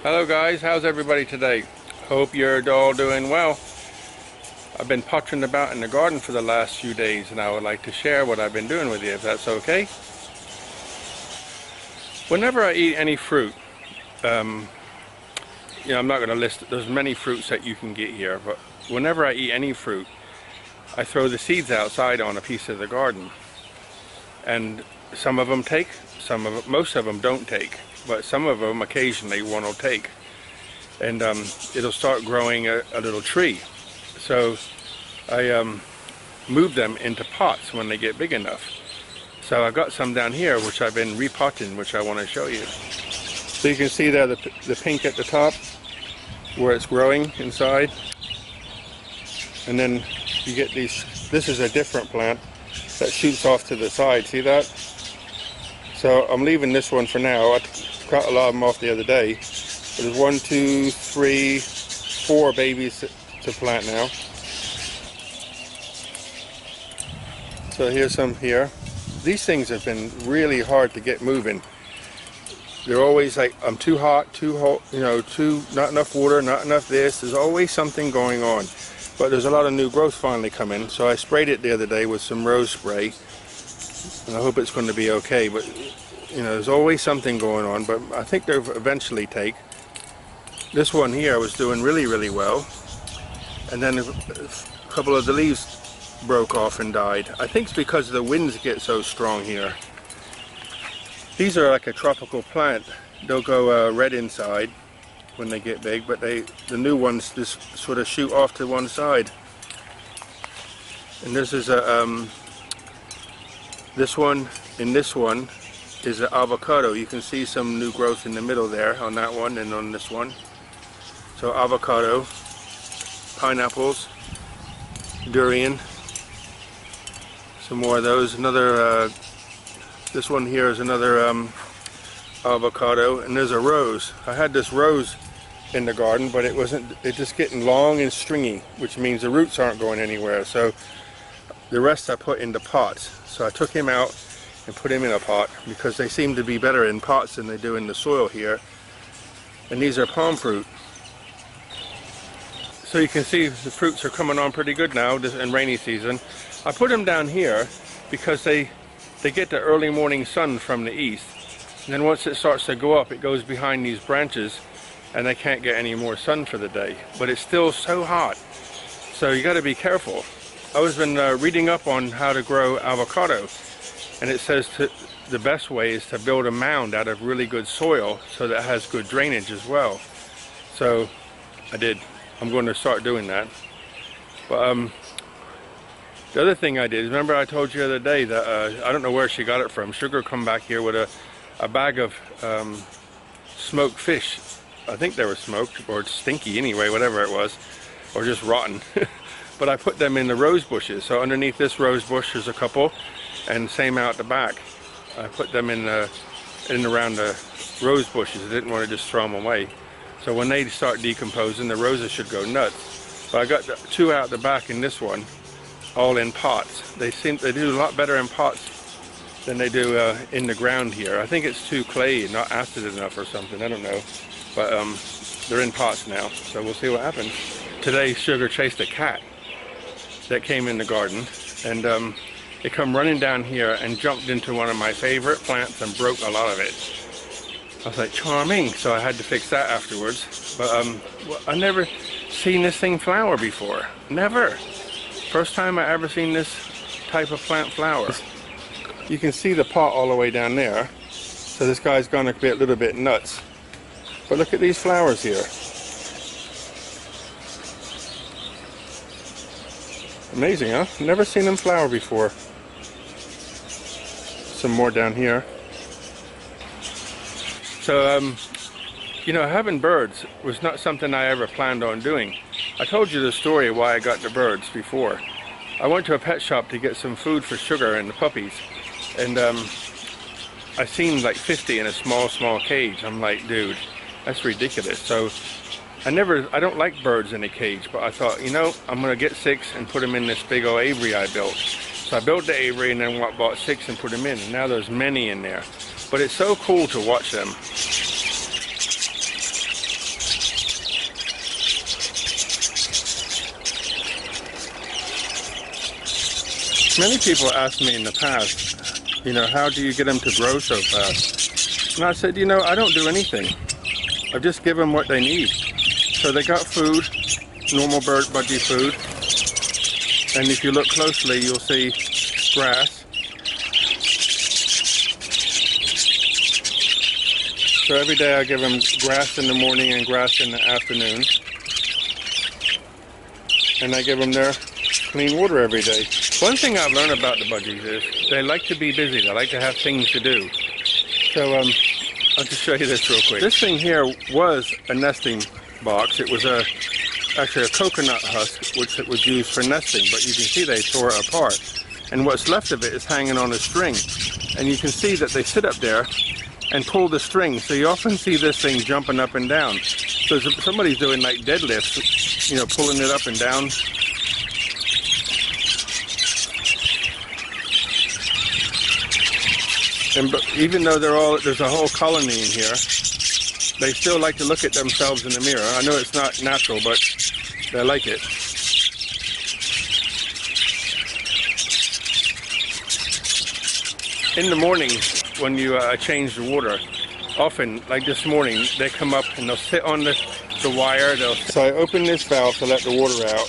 Hello guys, how's everybody today? Hope you're all doing well. I've been pottering about in the garden for the last few days and I would like to share what I've been doing with you, if that's okay. Whenever I eat any fruit, I'm not going to list, there's many fruits that you can get here, but whenever I eat any fruit, I throw the seeds outside on a piece of the garden. And some of them take, most of them don't take, but some of them occasionally one will take. And it'll start growing a little tree. So I move them into pots when they get big enough. So I've got some down here which I've been repotting, which I want to show you. So you can see there the pink at the top where it's growing inside. And then you get these, this is a different plant that shoots off to the side, see that? So I'm leaving this one for now. I cut a lot of them off the other day. There's 1, 2, 3, 4 babies to plant now. So here's some here. These things have been really hard to get moving. They're always like, I'm too hot, not enough water, not enough this. There's always something going on. But there's a lot of new growth finally coming. So I sprayed it the other day with some rose spray. And I hope it's going to be okay. But, there's always something going on. But I think they'll eventually take. This one here was doing really, really well. And then a couple of the leaves broke off and died. I think it's because the winds get so strong here. These are like a tropical plant. They'll go red inside when they get big, but the new ones just sort of shoot off to one side. And this is this one and this one is an avocado. You can see some new growth in the middle there on that one and on this one. So avocado, pineapples, durian, some more of those. Another, this one here is another avocado, and there's a rose. I had this rose in the garden, but it's just getting long and stringy, which means the roots aren't going anywhere. So the rest I put into pots. So I took him out and put him in a pot because they seem to be better in pots than they do in the soil here. And these are palm fruit. So you can see the fruits are coming on pretty good now in rainy season. I put them down here because they get the early morning sun from the east. And then once it starts to go up, it goes behind these branches and they can't get any more sun for the day. But it's still so hot. So you got to be careful. I was been reading up on how to grow avocado. And it says the best way is to build a mound out of really good soil so that it has good drainage as well. So I did. I'm going to start doing that. But the other thing I did, remember I told you the other day that I don't know where she got it from. Sugar come back here with a bag of smoked fish. I think they were smoked or stinky anyway, whatever it was, or just rotten. But I put them in the rose bushes. So underneath this rose bush there's a couple, and same out the back. I put them in around the rose bushes. I didn't want to just throw them away. So when they start decomposing, the roses should go nuts. But I got 2 out the back in this one, all in pots. They do a lot better in pots than they do in the ground here. I think it's too clay, not acid enough or something. I don't know. But they're in pots now, so we'll see what happens. Today, Sugar chased a cat that came in the garden, and it come running down here and jumped into one of my favorite plants and broke a lot of it. I was like, charming, so I had to fix that afterwards. But I never seen this thing flower before. Never. First time I ever seen this type of plant flower. You can see the pot all the way down there. So this guy's gonna be a little bit nuts. But look at these flowers here. Amazing, huh? Never seen them flower before. Some more down here. So, having birds was not something I ever planned on doing. I told you the story of why I got the birds before. I went to a pet shop to get some food for Sugar and the puppies. And I seen like 50 in a small cage. I'm like, dude, that's ridiculous. So I don't like birds in a cage, but I thought, I'm gonna get 6 and put them in this big old aviary I built. So I built the aviary and then bought 6 and put them in. And now there's many in there. But it's so cool to watch them. Many people asked me in the past, you know, how do you get them to grow so fast? And I said, you know, I don't do anything. I just give them what they need. So they got food, normal bird budgie food. And if you look closely, you'll see grass. So every day I give them grass in the morning and grass in the afternoon. And I give them their clean water every day. One thing I've learned about the budgies is they like to be busy. They like to have things to do. So I'll just show you this real quick. This thing here was a nesting box. It was actually a coconut husk, which it was used for nesting, but you can see they tore it apart. And what's left of it is hanging on a string. And you can see that they sit up there and pull the string. So you often see this thing jumping up and down. So if somebody's doing like deadlifts, you know, pulling it up and down. And even though there's a whole colony in here, they still like to look at themselves in the mirror. I know it's not natural, but they like it. In the mornings, when you change the water, often, like this morning, they come up and they'll sit on the wire. So I open this valve to let the water out,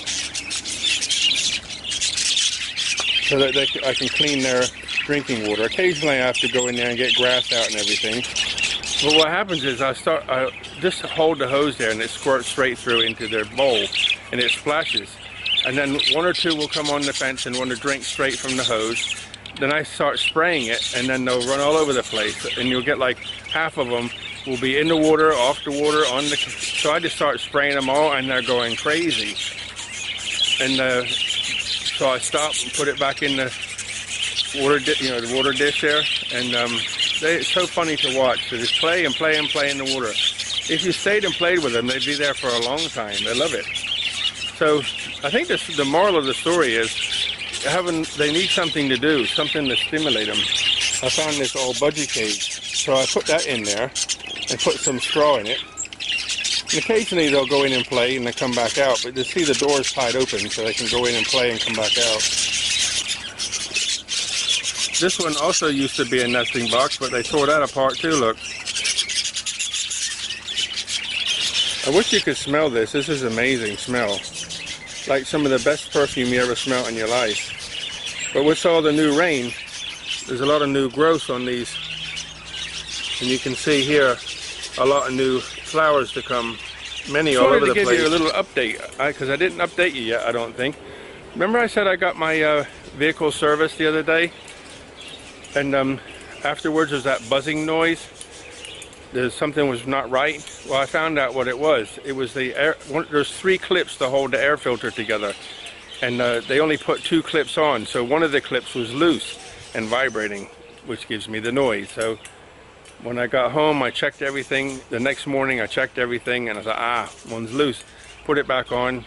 so that I can clean their drinking water. Occasionally I have to go in there and get grass out and everything. But what happens is I just hold the hose there and it squirts straight through into their bowl and it splashes. And then one or two will come on the fence and want to drink straight from the hose. Then I start spraying it and then they'll run all over the place. And you'll get like half of them will be in the water, off the water, on the... So I just start spraying them all and they're going crazy. And so I stop and put it back in the water, the water dish there, and it's so funny to watch. They just play and play and play in the water. If you stayed and played with them, they'd be there for a long time. They love it. So I think the moral of the story is they need something to do, something to stimulate them. I found this old budgie cage, so I put that in there and put some straw in it. And occasionally they'll go in and play and they come back out, but you see the door's tied open so they can go in and play and come back out. This one also used to be a nesting box, but they tore that apart too, look. I wish you could smell this. This is amazing smell. Like some of the best perfume you ever smelled in your life. But with all the new rain, there's a lot of new growth on these. And you can see here a lot of new flowers to come. Many all over the place. I wanted to give you a little update, because I didn't update you yet, I don't think. Remember I said I got my vehicle serviced the other day? And afterwards there's that buzzing noise. Something was not right. Well, I found out what it was. It was the air. There's 3 clips to hold the air filter together, and they only put 2 clips on. So one of the clips was loose and vibrating, which gives me the noise. So when I got home, I checked everything. The next morning, I checked everything, and I thought, one's loose. Put it back on.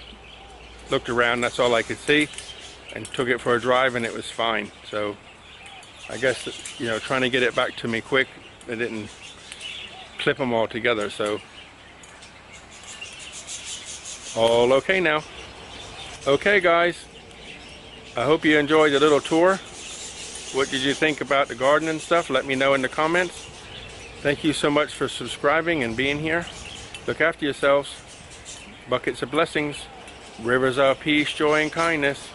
Looked around. That's all I could see, and took it for a drive, and it was fine. So I guess, you know, trying to get it back to me quick, they didn't clip them all together, so all okay now. Okay guys, I hope you enjoyed the little tour. What did you think about the garden and stuff? Let me know in the comments. Thank you so much for subscribing and being here. Look after yourselves. Buckets of blessings, rivers of peace, joy, and kindness.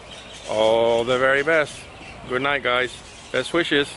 All the very best. Good night, guys. Best wishes.